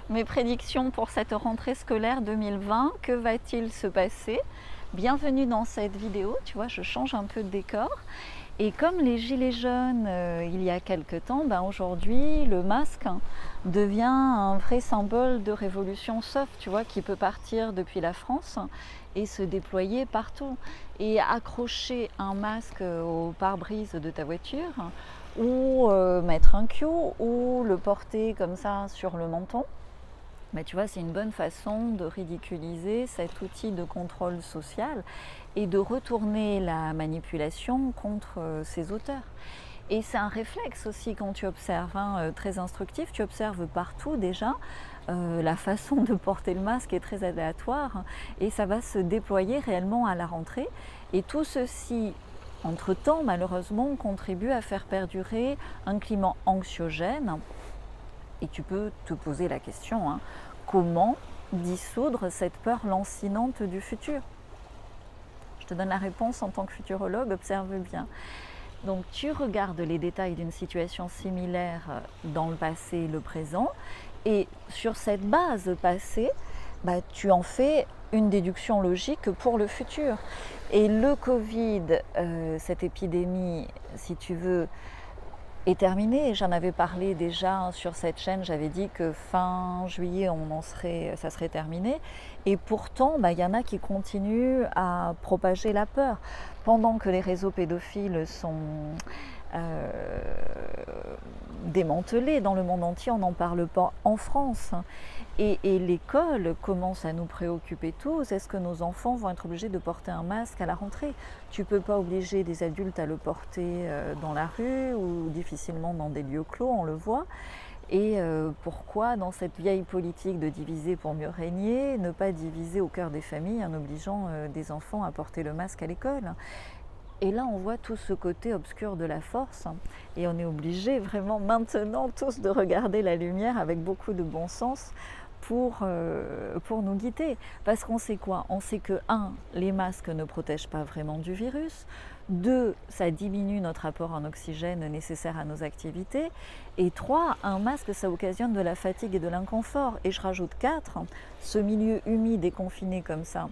Mes prédictions pour cette rentrée scolaire 2020, que va-t-il se passer? Bienvenue dans cette vidéo, tu vois, je change un peu de décor. Et comme les gilets jaunes il y a quelque temps, aujourd'hui le masque devient un vrai symbole de révolution soft, tu vois, qui peut partir depuis la France et se déployer partout. Et accrocher un masque au pare-brise de ta voiture, ou mettre un Q, ou le porter comme ça sur le menton, tu vois, c'est une bonne façon de ridiculiser cet outil de contrôle social et de retourner la manipulation contre ses auteurs. Et c'est un réflexe aussi quand tu observes, très instructif. Tu observes partout déjà, la façon de porter le masque est très aléatoire et ça va se déployer réellement à la rentrée. Et tout ceci, entre-temps, malheureusement, contribue à faire perdurer un climat anxiogène. Et tu peux te poser la question, comment dissoudre cette peur lancinante du futur? Je te donne la réponse en tant que futurologue, observe bien. Donc tu regardes les détails d'une situation similaire dans le passé et le présent, et sur cette base passée, tu en fais une déduction logique pour le futur. Et le Covid, cette épidémie, si tu veux, est terminée. J'en avais parlé déjà sur cette chaîne, j'avais dit que fin juillet ça serait terminé, et pourtant il y en a qui continuent à propager la peur pendant que les réseaux pédophiles sont démantelés dans le monde entier. On n'en parle pas en France, et l'école commence à nous préoccuper tous. Est-ce que nos enfants vont être obligés de porter un masque à la rentrée? Tu ne peux pas obliger des adultes à le porter dans la rue, ou difficilement dans des lieux clos, on le voit. Et pourquoi, dans cette vieille politique de diviser pour mieux régner, ne pas diviser au cœur des familles en obligeant des enfants à porter le masque à l'école? Et là, on voit tout ce côté obscur de la force, et on est obligé vraiment maintenant tous de regarder la lumière avec beaucoup de bon sens pour nous guider. Parce qu'on sait quoi? On sait que 1, les masques ne protègent pas vraiment du virus. 2, ça diminue notre apport en oxygène nécessaire à nos activités. Et 3, un masque, ça occasionne de la fatigue et de l'inconfort. Et je rajoute 4, ce milieu humide et confiné comme ça,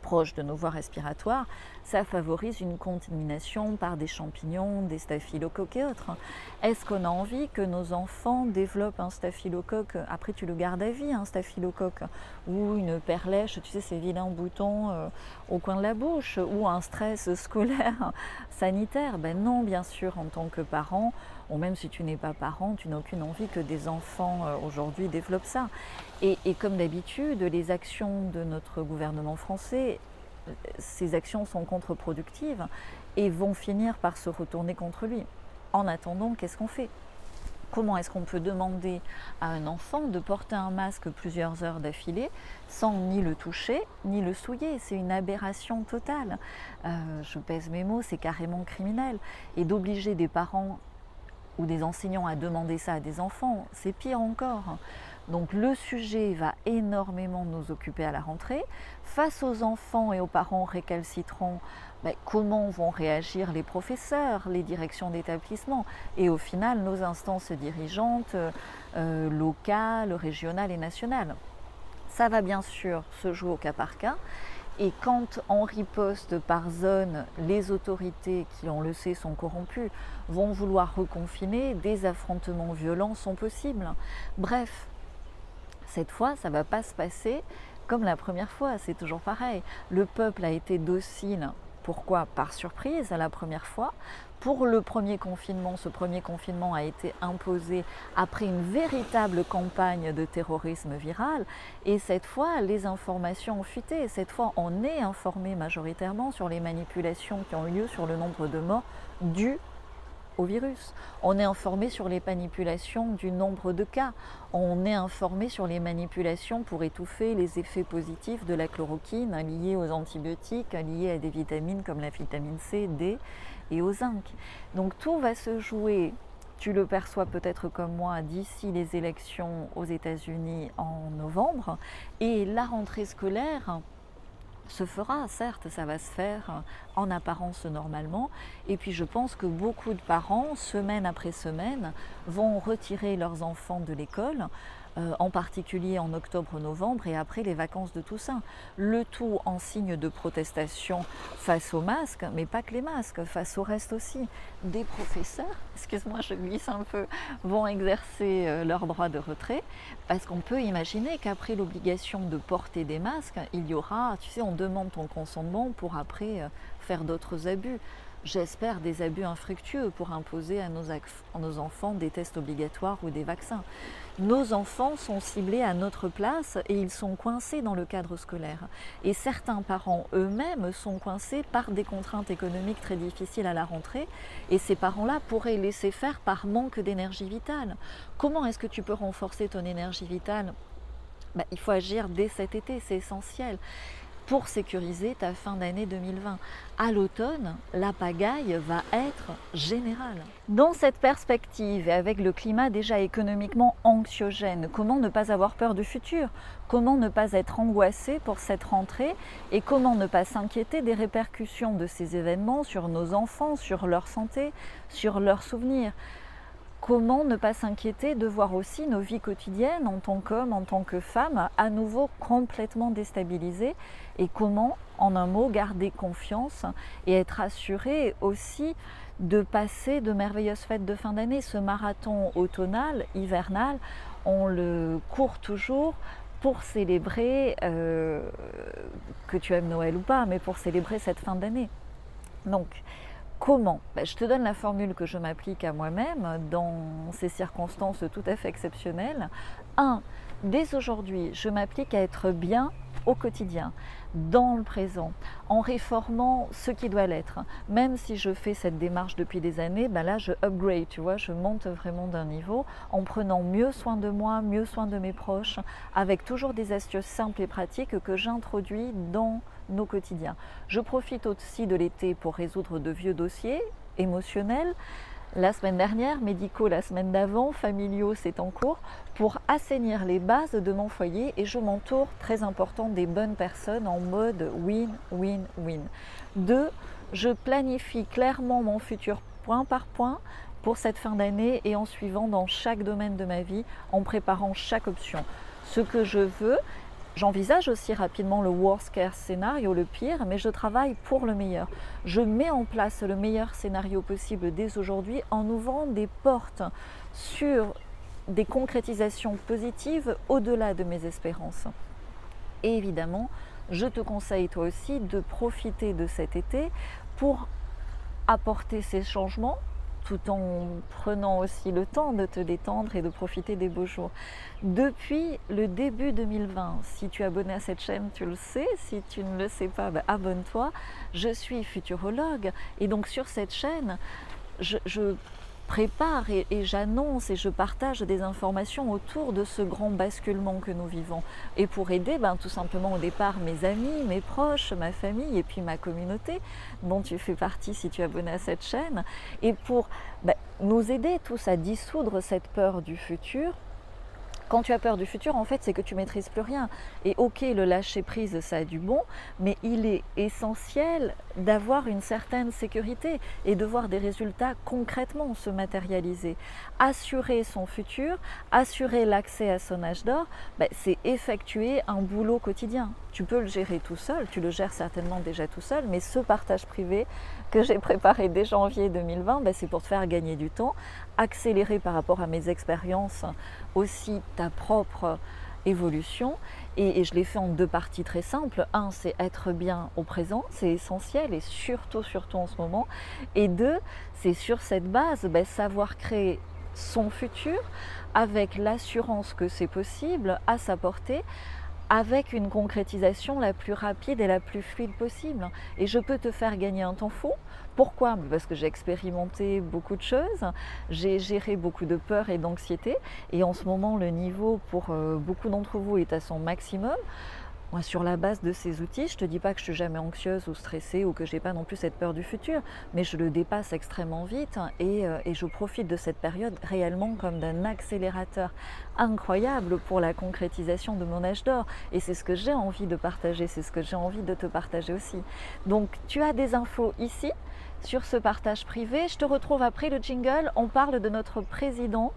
proche de nos voies respiratoires, ça favorise une contamination par des champignons, des staphylocoques et autres. Est-ce qu'on a envie que nos enfants développent un staphylocoque? Après, tu le gardes à vie, un staphylocoque, ou une perlèche, tu sais, ces vilains boutons au coin de la bouche, ou un stress scolaire, sanitaire? Non, bien sûr, en tant que parent, ou même si tu n'es pas parent, tu n'as aucune envie que des enfants aujourd'hui développent ça. Et comme d'habitude, les actions de notre gouvernement français, ces actions sont contre-productives et vont finir par se retourner contre lui. En attendant, qu'est-ce qu'on fait? Comment est-ce qu'on peut demander à un enfant de porter un masque plusieurs heures d'affilée sans ni le toucher ni le souiller? C'est une aberration totale. Je pèse mes mots, c'est carrément criminel. Et d'obliger des parents ou des enseignants à demander ça à des enfants, c'est pire encore. Donc le sujet va énormément nous occuper à la rentrée. Face aux enfants et aux parents récalcitrants, comment vont réagir les professeurs, les directions d'établissement, et au final nos instances dirigeantes locales, régionales et nationales? Ça va bien sûr se jouer au cas par cas. Et quand en riposte par zone, les autorités, qui on le sait sont corrompues, vont vouloir reconfiner, des affrontements violents sont possibles. Bref, cette fois, ça ne va pas se passer comme la première fois, c'est toujours pareil. Le peuple a été docile. Pourquoi? Par surprise à la première fois. Pour le premier confinement, ce premier confinement a été imposé après une véritable campagne de terrorisme viral. Et cette fois, les informations ont fuité. Cette fois, on est informé majoritairement sur les manipulations qui ont eu lieu sur le nombre de morts dues au virus. On est informé sur les manipulations du nombre de cas. On est informé sur les manipulations pour étouffer les effets positifs de la chloroquine liés aux antibiotiques, liés à des vitamines comme la vitamine C, D et au zinc. Donc tout va se jouer, tu le perçois peut-être comme moi, d'ici les élections aux États-Unis en novembre, et la rentrée scolaire se fera, certes, ça va se faire en apparence normalement. Et puis je pense que beaucoup de parents, semaine après semaine, vont retirer leurs enfants de l'école, en particulier en octobre-novembre et après les vacances de Toussaint. Le tout en signe de protestation face aux masques, mais pas que les masques, face au reste aussi. Des professeurs, excuse-moi je glisse un peu, vont exercer leur droit de retrait, parce qu'on peut imaginer qu'après l'obligation de porter des masques, il y aura, tu sais, on demande ton consentement pour après faire d'autres abus. J'espère des abus infructueux pour imposer à nos enfants des tests obligatoires ou des vaccins. Nos enfants sont ciblés à notre place et ils sont coincés dans le cadre scolaire. Et certains parents eux-mêmes sont coincés par des contraintes économiques très difficiles à la rentrée et ces parents-là pourraient laisser faire par manque d'énergie vitale. Comment est-ce que tu peux renforcer ton énergie vitale? Il faut agir dès cet été, c'est essentiel, pour sécuriser ta fin d'année 2020. À l'automne, la pagaille va être générale. Dans cette perspective et avec le climat déjà économiquement anxiogène, comment ne pas avoir peur du futur? Comment ne pas être angoissé pour cette rentrée? Et comment ne pas s'inquiéter des répercussions de ces événements sur nos enfants, sur leur santé, sur leurs souvenirs? Comment ne pas s'inquiéter de voir aussi nos vies quotidiennes en tant qu'hommes, en tant que femmes, à nouveau complètement déstabilisées? Et comment, en un mot, garder confiance et être assuré aussi de passer de merveilleuses fêtes de fin d'année? Ce marathon automnal, hivernal, on le court toujours pour célébrer, que tu aimes Noël ou pas, mais pour célébrer cette fin d'année. Donc, comment? Je te donne la formule que je m'applique à moi-même dans ces circonstances tout à fait exceptionnelles. 1. Dès aujourd'hui, je m'applique à être bien au quotidien, dans le présent, en réformant ce qui doit l'être. Même si je fais cette démarche depuis des années, là je upgrade, tu vois, je monte vraiment d'un niveau en prenant mieux soin de moi, mieux soin de mes proches, avec toujours des astuces simples et pratiques que j'introduis dans nos quotidiens. Je profite aussi de l'été pour résoudre de vieux dossiers émotionnels. La semaine dernière, médicaux la semaine d'avant, familiaux c'est en cours, pour assainir les bases de mon foyer et je m'entoure, très important, des bonnes personnes en mode win-win-win. 2. Je planifie clairement mon futur point par point pour cette fin d'année et en suivant dans chaque domaine de ma vie, en préparant chaque option. Ce que je veux. J'envisage aussi rapidement le worst case scénario, le pire, mais je travaille pour le meilleur. Je mets en place le meilleur scénario possible dès aujourd'hui en ouvrant des portes sur des concrétisations positives au-delà de mes espérances. Et évidemment, je te conseille toi aussi de profiter de cet été pour apporter ces changements tout en prenant aussi le temps de te détendre et de profiter des beaux jours. Depuis le début 2020, si tu es abonné à cette chaîne, tu le sais, si tu ne le sais pas, abonne-toi. Je suis futurologue et donc sur cette chaîne, je prépare et j'annonce et je partage des informations autour de ce grand basculement que nous vivons. Et pour aider tout simplement au départ mes amis, mes proches, ma famille et puis ma communauté dont tu fais partie si tu es abonné à cette chaîne. Et pour nous aider tous à dissoudre cette peur du futur. Quand tu as peur du futur, en fait, c'est que tu ne maîtrises plus rien. Et ok, le lâcher-prise, ça a du bon, mais il est essentiel d'avoir une certaine sécurité et de voir des résultats concrètement se matérialiser. Assurer son futur, assurer l'accès à son âge d'or, c'est effectuer un boulot quotidien. Tu peux le gérer tout seul, tu le gères certainement déjà tout seul, mais ce partage privé que j'ai préparé dès janvier 2020, c'est pour te faire gagner du temps, accélérer par rapport à mes expériences aussi ta propre évolution. Et je l'ai fait en 2 parties très simples. 1, c'est être bien au présent, c'est essentiel et surtout en ce moment. Et 2, c'est sur cette base, savoir créer son futur avec l'assurance que c'est possible à sa portée, avec une concrétisation la plus rapide et la plus fluide possible. Et je peux te faire gagner un temps fou. Pourquoi? Parce que j'ai expérimenté beaucoup de choses, j'ai géré beaucoup de peur et d'anxiété, et en ce moment le niveau pour beaucoup d'entre vous est à son maximum. Moi, sur la base de ces outils, je ne te dis pas que je suis jamais anxieuse ou stressée ou que j'ai pas non plus cette peur du futur, mais je le dépasse extrêmement vite et je profite de cette période réellement comme d'un accélérateur incroyable pour la concrétisation de mon âge d'or. Et c'est ce que j'ai envie de partager, c'est ce que j'ai envie de te partager aussi. Donc, tu as des infos ici sur ce partage privé. Je te retrouve après le jingle. On parle de notre président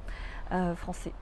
français.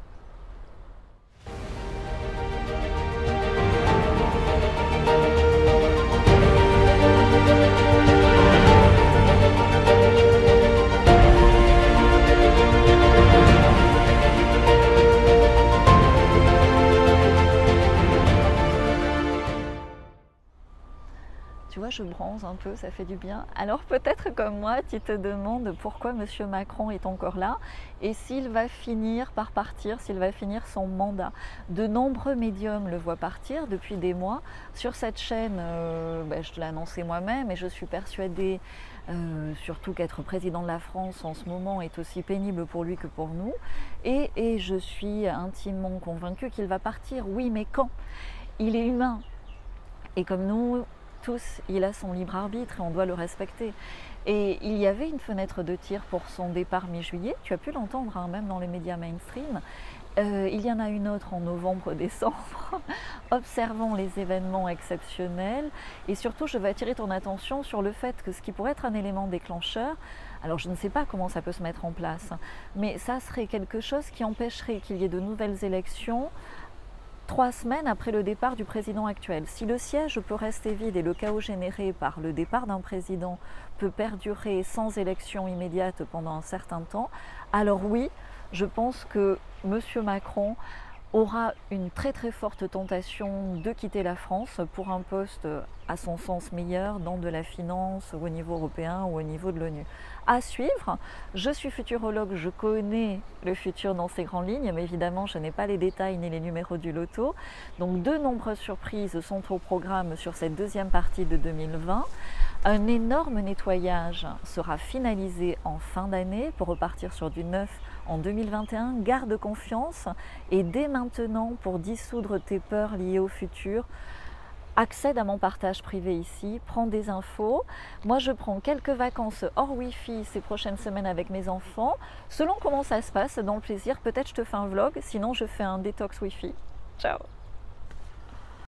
Tu vois, je bronze un peu, ça fait du bien. Alors peut-être comme moi, tu te demandes pourquoi M. Macron est encore là et s'il va finir par partir, s'il va finir son mandat. De nombreux médiums le voient partir depuis des mois. Sur cette chaîne, je te l'ai annoncé moi-même et je suis persuadée surtout qu'être président de la France en ce moment est aussi pénible pour lui que pour nous. Et je suis intimement convaincue qu'il va partir. Oui, mais quand? Il est humain. Et comme nous tous, il a son libre arbitre et on doit le respecter. Et il y avait une fenêtre de tir pour son départ mi-juillet, tu as pu l'entendre hein, même dans les médias mainstream. Il y en a une autre en novembre-décembre. Observons les événements exceptionnels et surtout je vais attirer ton attention sur le fait que ce qui pourrait être un élément déclencheur, alors je ne sais pas comment ça peut se mettre en place, mais ça serait quelque chose qui empêcherait qu'il y ait de nouvelles élections 3 semaines après le départ du président actuel. Si le siège peut rester vide et le chaos généré par le départ d'un président peut perdurer sans élection immédiate pendant un certain temps, alors oui, je pense que M. Macron aura une très très forte tentation de quitter la France pour un poste à son sens meilleur dans de la finance au niveau européen ou au niveau de l'ONU. À suivre, je suis futurologue, je connais le futur dans ses grandes lignes, mais évidemment je n'ai pas les détails ni les numéros du loto. Donc de nombreuses surprises sont au programme sur cette deuxième partie de 2020. Un énorme nettoyage sera finalisé en fin d'année pour repartir sur du neuf en 2021. Garde confiance et dès maintenant pour dissoudre tes peurs liées au futur, accède à mon partage privé ici, prends des infos. Moi je prends quelques vacances hors Wi-Fi ces prochaines semaines avec mes enfants. Selon comment ça se passe, dans le plaisir, peut-être je te fais un vlog, sinon je fais un détox Wi-Fi. Ciao!